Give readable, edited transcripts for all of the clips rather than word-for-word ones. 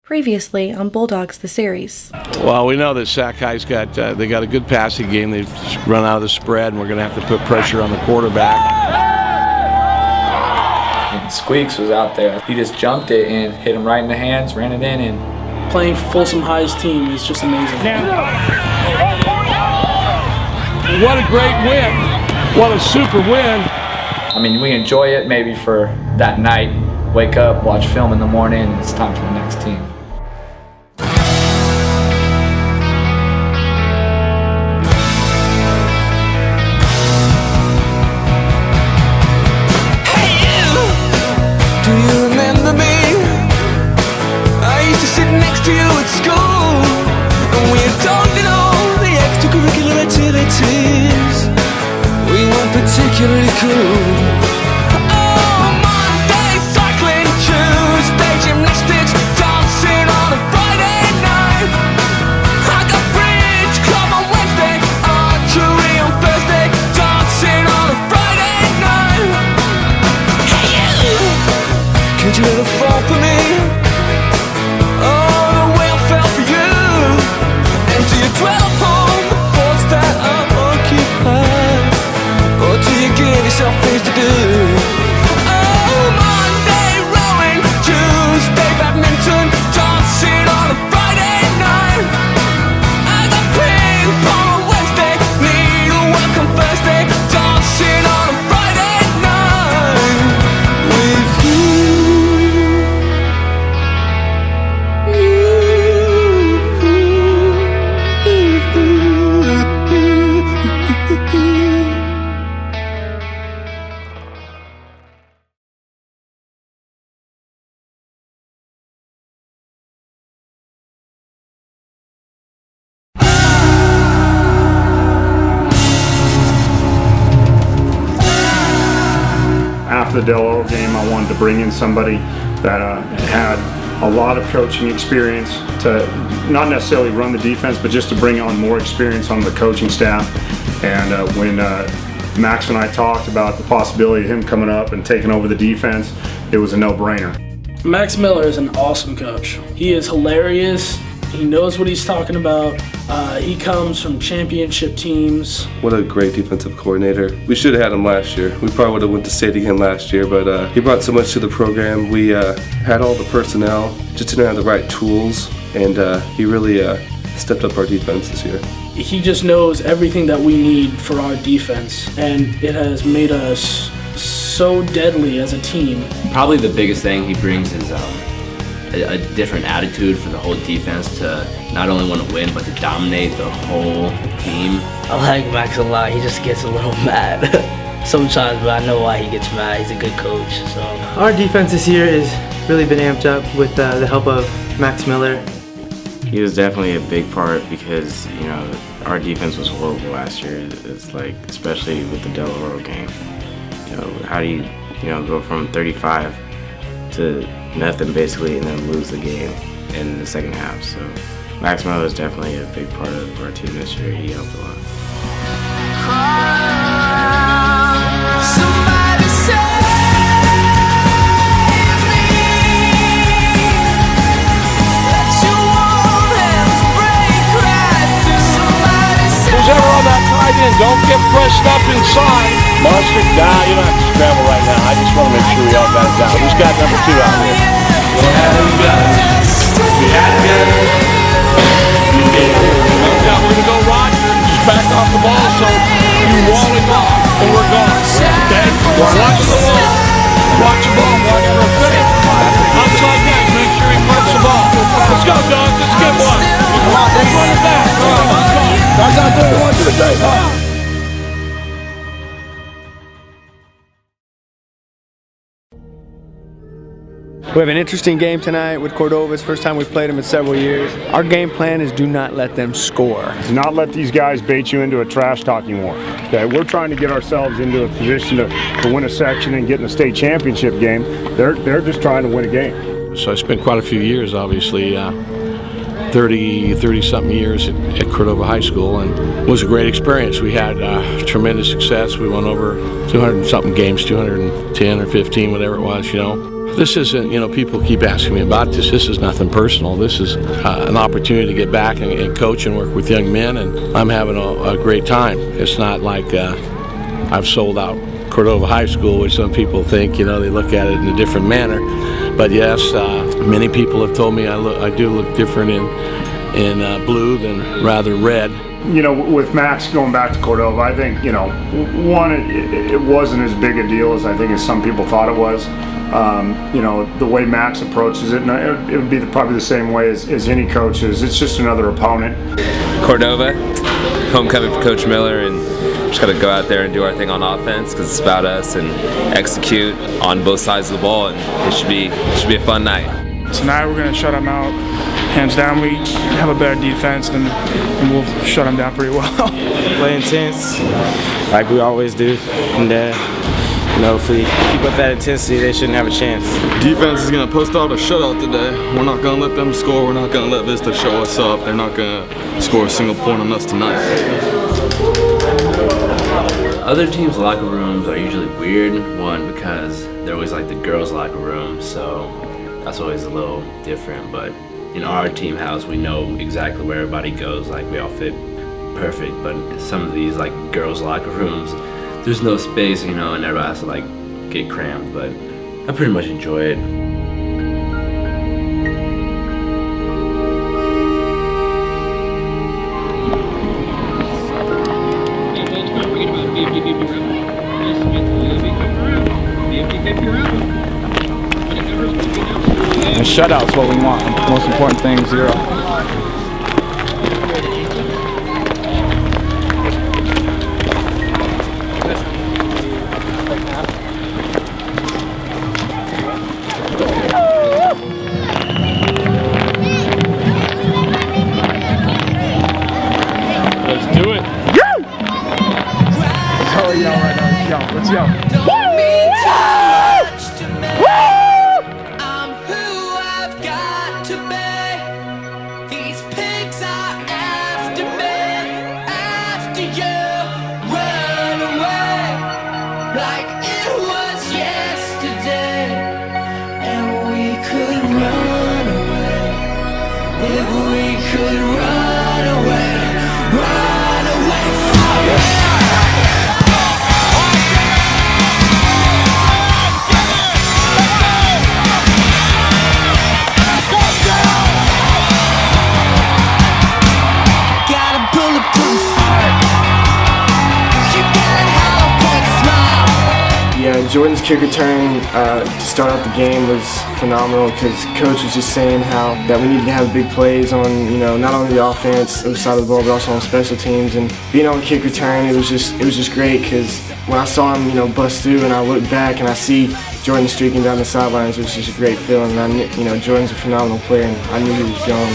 Previously on Bulldogs the series. Well, we know that Sac High's got they got a good passing game. They've run out of the spread, and we're going to have to put pressure on the quarterback. And Squeaks was out there. He just jumped it and hit him right in the hands, ran it in, and playing Folsom High's team is just amazing. What a great win! What a super win! I mean, we enjoy it maybe for that night. Wake up, watch film in the morning, and it's time for the next team. Particularly cool. Oh, Monday cycling, Tuesday gymnastics, dancing on a Friday night. I got bridge club on Wednesday, archery on Thursday, dancing on a Friday night. Hey you, could you ever fall for me? Oh, the way I fell for you. And do you dwell upon the thoughts that are occupied? Or do you give yourself things to do? Oh, Monday rowing, Tuesday badminton, dancing on a Friday night. I got ping pong on Wednesday, needlework on Thursday, dancing on a Friday night with you. After the Del Oro game, I wanted to bring in somebody that had a lot of coaching experience to not necessarily run the defense, but just to bring on more experience on the coaching staff. And when Max and I talked about the possibility of him coming up and taking over the defense, it was a no-brainer. Max Miller is an awesome coach. He is hilarious. He knows what he's talking about. He comes from championship teams. What a great defensive coordinator. We should have had him last year. We probably would have went to state again last year, but he brought so much to the program. We had all the personnel, just didn't have the right tools, and he really stepped up our defense this year. He just knows everything that we need for our defense, and it has made us so deadly as a team. Probably the biggest thing he brings is a different attitude for the whole defense to not only want to win, but to dominate the whole team. I like Max a lot. He just gets a little mad sometimes, but I know why he gets mad. He's a good coach. So our defense this year has really been amped up with the help of Max Miller. He was definitely a big part because, you know, our defense was horrible last year. It's like, especially with the Del Oro game. You know, how do you go from 35 to nothing basically and then lose the game in the second half? So Max Miller is definitely a big part of our team this year. He helped a lot. Somebody save me. Let your warm hands break right through. Somebody save me. Who's ever on that tight end, don't get pressed up inside. Mustard, nah, you don't have to scramble right now. I just want to make sure we all got it down. Who's got number 2 out there? We had guns. We had guns. We did. Now we're going to go Roger, just back off the ball, so you wall him off, and we're gone. Okay? Watch the ball. Watch the ball. Watch for a fake. Outside that, make sure he punts the ball. Let's go, Doug. Let's get one. Come on, let's run it back. All right, let's go. Guys out there, want you to say, We have an interesting game tonight with Cordova. It's the first time we've played them in several years. Our game plan is do not let them score. Do not let these guys bait you into a trash-talking war. Okay, we're trying to get ourselves into a position to win a section and get in a state championship game. They're just trying to win a game. So I spent quite a few years, obviously, 30-something years at Cordova High School, and it was a great experience. We had tremendous success. We won over 200-something games, 210 or 15, whatever it was, you know. This isn't, you know, people keep asking me about this. This is nothing personal. This is an opportunity to get back and coach and work with young men, and I'm having a great time. It's not like I've sold out Cordova High School, which some people think, you know, they look at it in a different manner. But yes, many people have told me I do look different in blue than rather red. You know, with Max going back to Cordova, I think, you know, one, it wasn't as big a deal as I think as some people thought it was. You know, the way Max approaches it, and it would be probably the same way as any coach is. It's just another opponent. Cordova, homecoming for Coach Miller, and just got to go out there and do our thing on offense because it's about us and execute on both sides of the ball, and it should be a fun night. Tonight we're going to shut them out. Hands down, we have a better defense and we'll shut them down pretty well. Play intense, like we always do, and you know, if we keep up that intensity, they shouldn't have a chance. Defense is going to post out a shutout today. We're not going to let them score. We're not going to let Vista show us up. They're not going to score a single point on us tonight. Other teams' locker rooms are usually weird, one, because they're always like the girls' locker room, so that's always a little different. But in our team house, we know exactly where everybody goes, like we all fit perfect. But some of these like girls' locker rooms, there's no space, you know, and everybody has to like get crammed, but I pretty much enjoy it. A shutout's what we want. Most important thing, 0. Let's do it. Let's all yell right now. Let's yell. Jordan's kick return to start out the game was phenomenal because Coach was just saying how that we needed to have big plays on, you know, not only the offense, the other side of the ball, but also on special teams. And being on kick return, it was just great because when I saw him, you know, bust through and I looked back and I see Jordan streaking down the sidelines, it was just a great feeling. And I knew, you know, Jordan's a phenomenal player, and I knew he was young.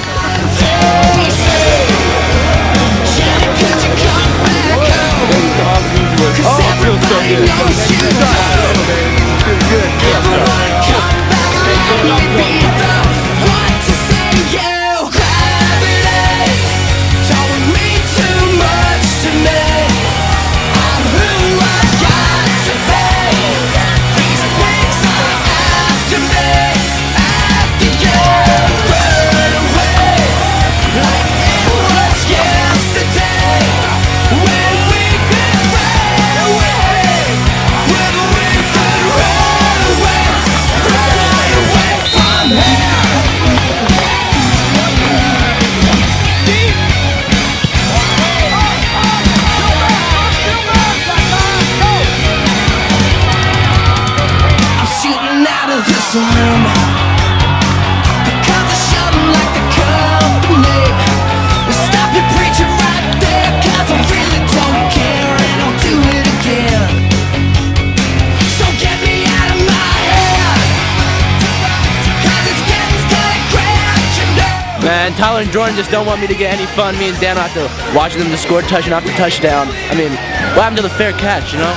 Man, Tyler and Jordan just don't want me to get any fun. Me and Dan have to watch them to score touchdown after touchdown. I mean, what happened to the fair catch, you know?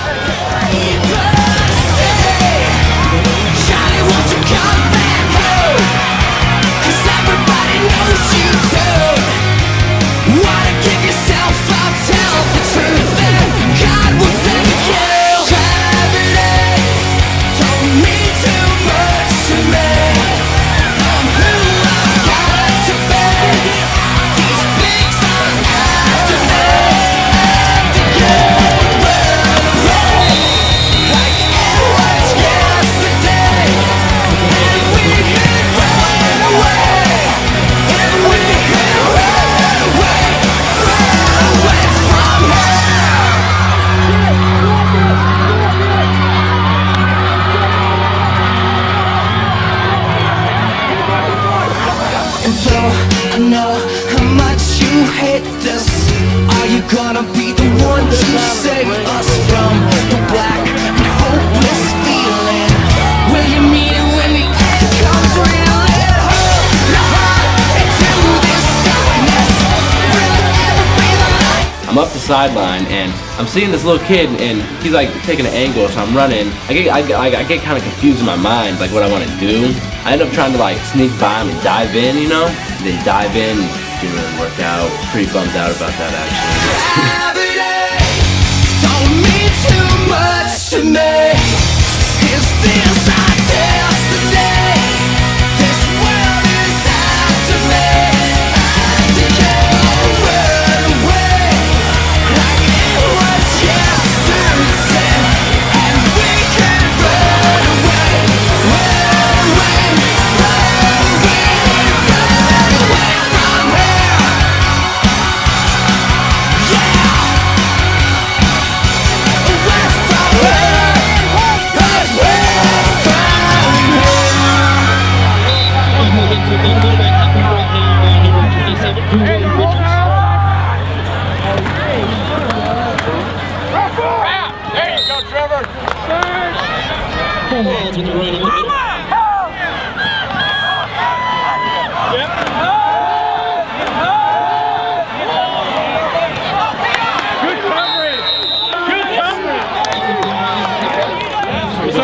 Too much to And though I know how much you hate this, are you gonna be the one to save us from the black and hopeless feeling? Will you mean it when the end comes real? Let hold your heart into this darkness. Will it ever be the light? I'm up the sideline and I'm seeing this little kid and he's like taking an angle, so I'm running. I get kind of confused in my mind, like what I want to do. I end up trying to like sneak by him and dive in, you know? And then dive in, didn't really work out. Pretty bummed out about that actually. Don't mean too much to me. Is this our destiny? This world is after me. I can't run away like it was yesterday, and we can run away, run away, run away, run away from here. Yeah. Away from here. There you go, Trevor.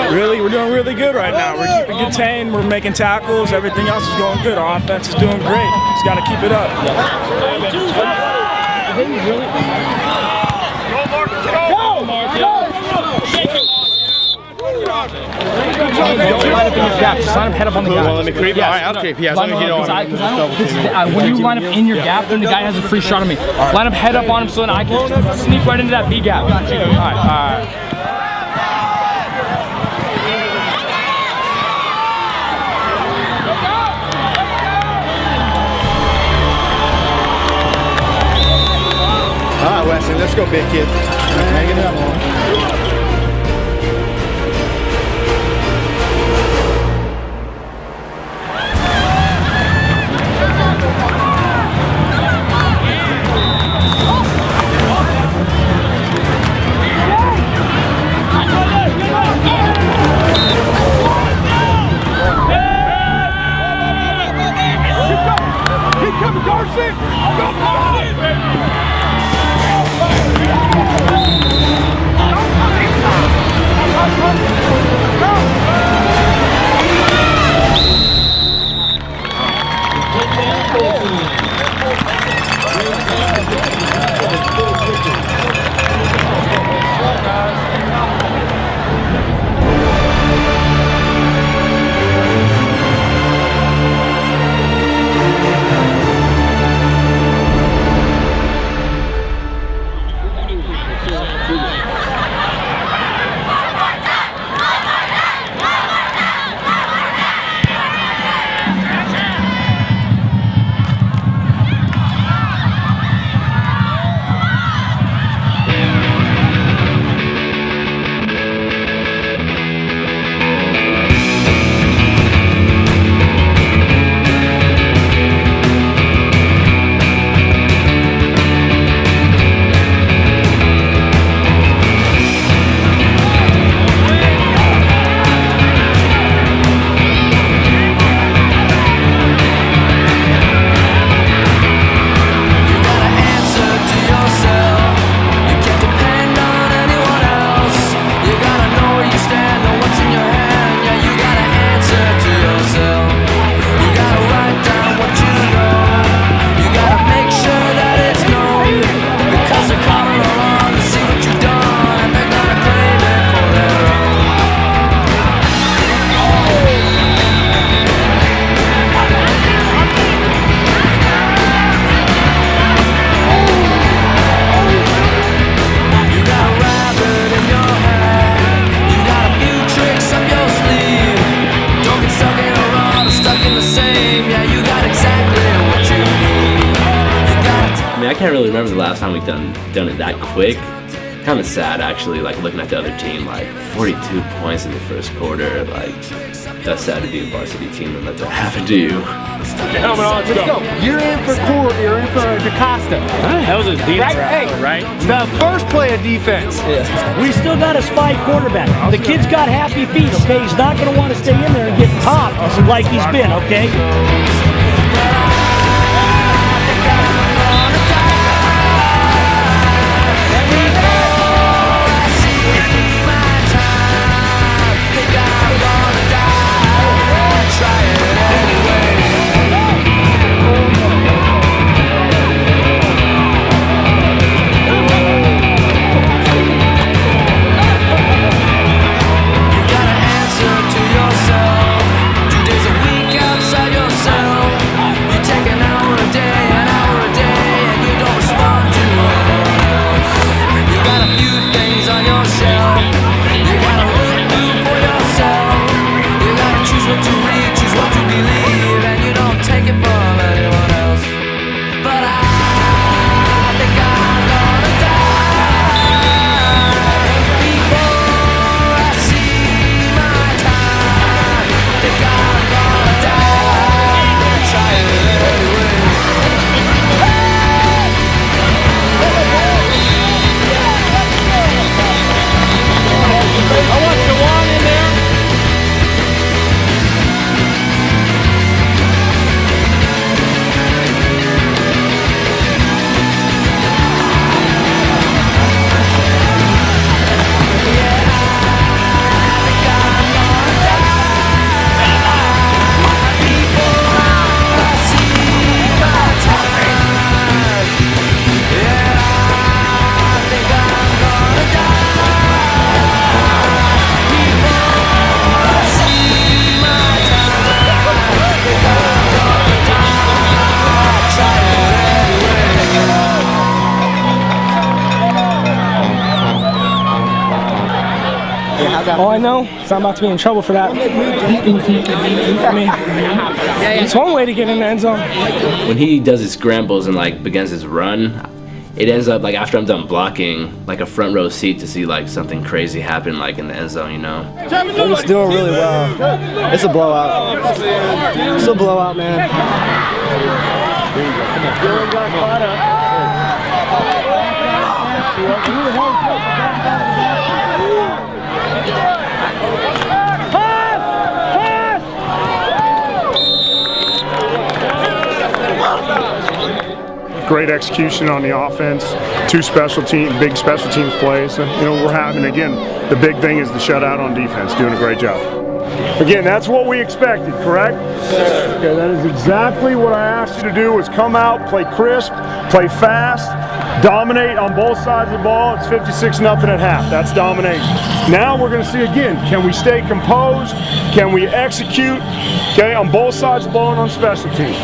Really, we're doing really good right now. We're keeping contained, we're making tackles, everything else is going good. Our offense is doing great. Just got to keep it up. Line up in your gap. Just line up head up on the guy. Let me creep. All right, I'll creep. Yeah, when you line up in your gap, then the guy has a free shot on me. Line up head up on him so then I can sneak right into that B gap. All right. All right, Wesley, let's go, big kid. Hang it up. I can't really remember the last time we've done it that quick. Kind of sad actually, like looking at the other team, like 42 points in the first quarter. Like that's sad to be a varsity team and let that happen to you. Put your helmet on, let's go. You're in for You're in for DaCosta. That was a deep right? The first play of defense. We still got a spy quarterback. The kid's got happy feet, okay? He's not going to want to stay in there and get topped like he's been, okay? All I know is I'm about to be in trouble for that. I mean, it's one way to get in the end zone. When he does his scrambles and like begins his run, it ends up like after I'm done blocking, like a front row seat to see like something crazy happen like in the end zone, you know? We're just doing really well. It's a blowout. It's a blowout, man. Great execution on the offense, big special teams plays. You know, we're having, again, the big thing is the shutout on defense, doing a great job. Again, that's what we expected, correct? Yes. Okay, that is exactly what I asked you to do, was come out, play crisp, play fast, dominate on both sides of the ball. It's 56-0 at half. That's domination. Now we're going to see again, can we stay composed? Can we execute, okay, on both sides of the ball and on special teams?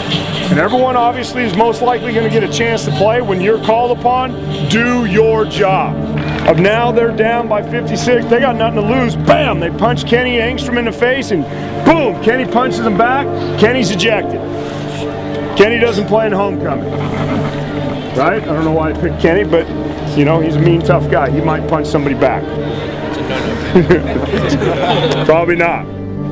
And everyone obviously is most likely going to get a chance to play. When you're called upon, do your job. Of now they're down by 56, they got nothing to lose. Bam! They punch Kenny Engstrom in the face and boom! Kenny punches him back. Kenny's ejected. Kenny doesn't play in homecoming. Right? I don't know why I picked Kenny, but you know, he's a mean, tough guy. He might punch somebody back. Probably not.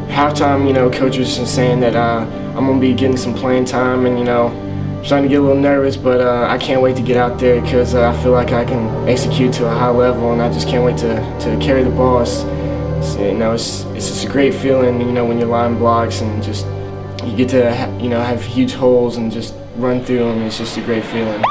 Halftime, you know, coach was just saying that I'm going to be getting some playing time, and, you know, I'm starting to get a little nervous, but I can't wait to get out there because I feel like I can execute to a high level, and I just can't wait to carry the ball. It's just a great feeling, you know, when you're line blocks and just you get to, have huge holes and just run through them. It's just a great feeling.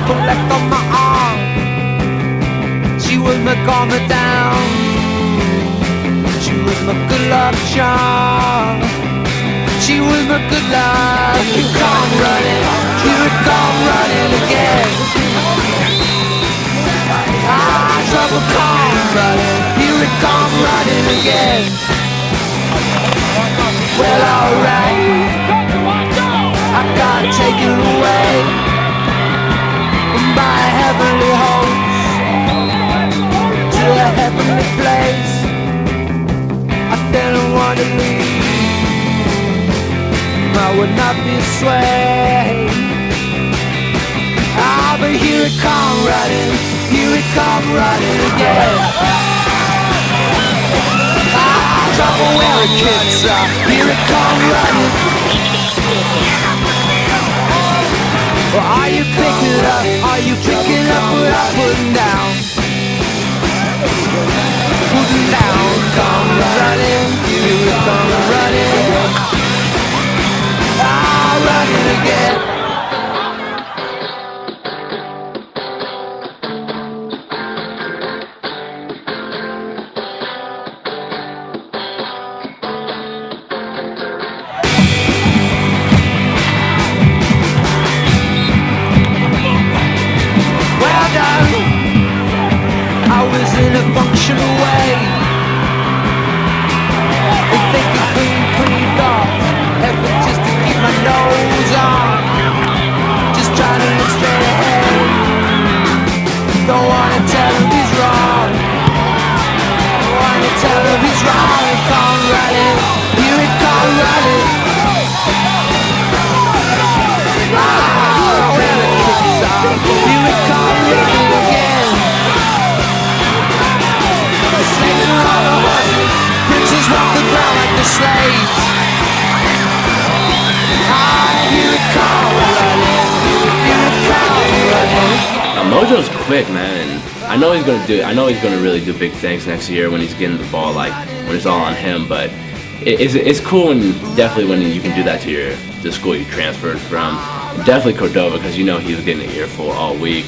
Left on my arm, she was my calmer down. She was my good luck charm. She was my good luck. Here it come running, here it come running again. Trouble come running, here it come running again. Well, alright. I would not be swayed. But here it come running, here it come running again. Trouble where it kicks up, here it come running. Well, are you picking it up? Are you picking up what I'm putting down? Putting down, come running, here it come running. Running again. In a functional way, they think it's pretty dark. Effort just to keep my nose on, just trying to look straight ahead. Don't wanna tell him he's wrong. Don't wanna tell him he's wrong. It come running, here it come running. Where the kicks are, here it come running again. Princes walk the ground like the slaves. Here it come running, here it come running. Mojo's quick, man, and I know he's gonna do. I know he's gonna really do big things next year when he's getting the ball, like when it's all on him. But it's cool when definitely when you can do that to the school you transferred from. Definitely Cordova, because you know he was getting an earful all week.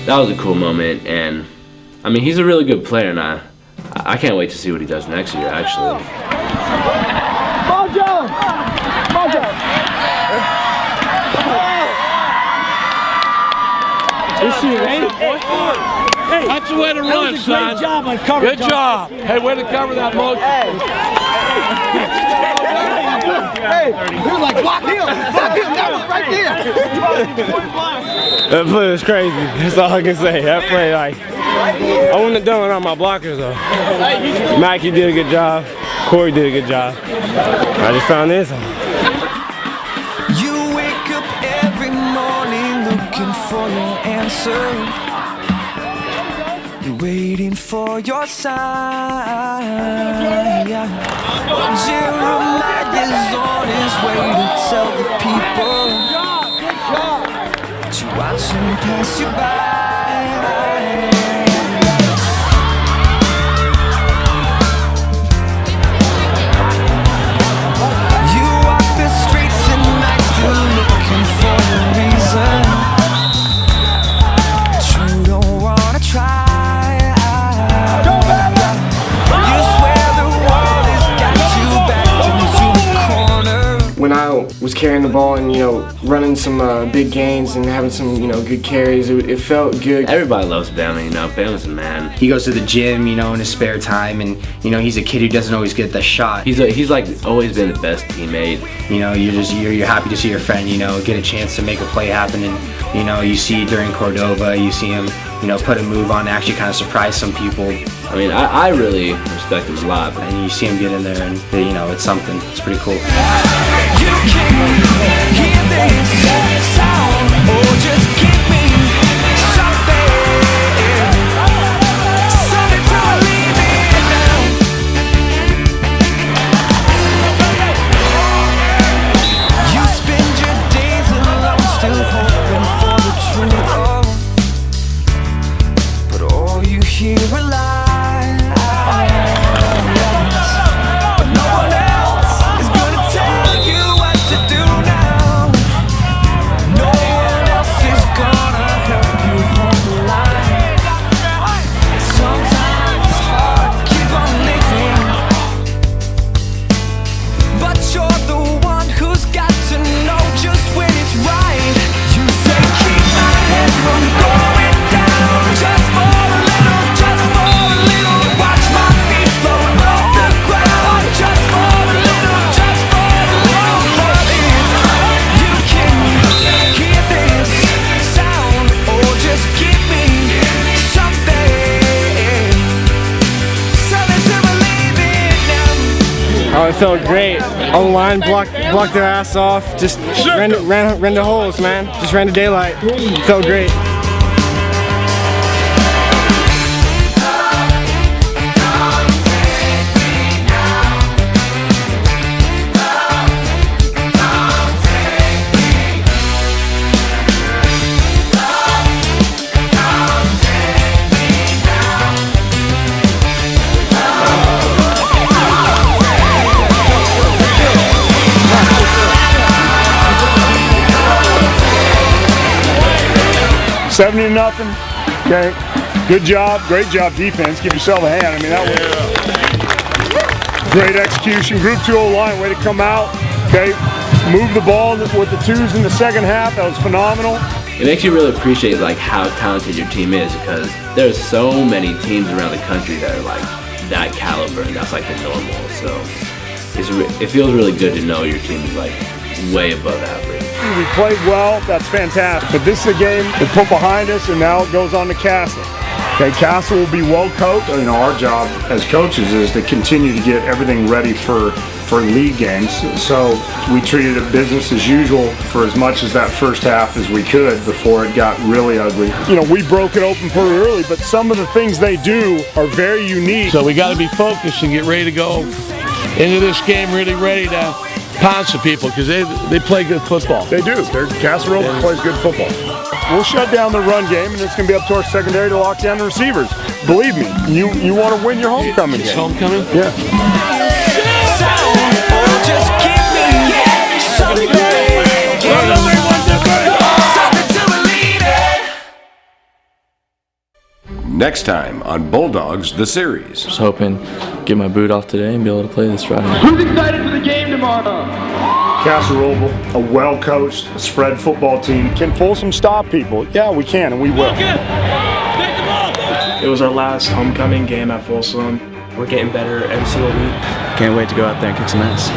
That was a cool moment, and I mean he's a really good player, and I can't wait to see what he does next year, actually. Mojo! Mojo! Hey, that's the way to run, son. Great job on cover. Good job. Hey, way to cover that, Mojo. Hey, he was like, block him, that was right there. That play was crazy. That's all I can say. That play, like, I wouldn't have done it without my blockers, though. Mackie did a good job. Corey did a good job. I just found this. You wake up every morning looking for your answer. You're waiting for your sign. Jeremiah's on his way to tell the people to watch him pass you by. When I was carrying the ball and, you know, running some big gains and having some, you know, good carries, it felt good. Everybody loves Bama, you know. Bama's a man. He goes to the gym, you know, in his spare time, and, you know, he's a kid who doesn't always get the shot. He's like always been the best teammate. You know, you're happy to see your friend, you know, get a chance to make a play happen, and, you know, you see during Cordova, you see him, you know, put a move on, actually kind of surprise some people. I mean, I really respect him a lot. And you see him get in there, and, you know, it's something. It's pretty cool. Oh, it felt great. On the line, blocked their ass off. Just ran the holes, man. Just ran the daylight. Felt great. $70 to nothing. Okay. Good job. Great job defense. Give yourself a hand. I mean, that was great execution. Group 2 O-line, way to come out. Okay. Move the ball with the twos in the second half. That was phenomenal. It makes you really appreciate like how talented your team is, because there's so many teams around the country that are like that caliber, and that's like the normal. So it feels really good to know your team is like way above average. We played well, that's fantastic. But this is a game we put behind us, and now it goes on to Castle. Okay, Castle will be well coached. You know, our job as coaches is to continue to get everything ready for league games. So we treated it business as usual for as much as that first half as we could before it got really ugly. You know, we broke it open pretty early, but some of the things they do are very unique. So we got to be focused and get ready to go into this game really ready to pounce some people, because they play good football. They do. Castle plays good football. We'll shut down the run game, and it's going to be up to our secondary to lock down the receivers. Believe me, you want to win your homecoming game. Homecoming? Yeah. Next time on Bulldogs, the series. Just hoping to get my boot off today and be able to play this Friday. Who's excited for the game tomorrow? Castle Roval, a well-coached spread football team. Can Folsom stop people? Yeah, we can, and we will. It was our last homecoming game at Folsom. We're getting better every single week. Can't wait to go out there and kick some ass.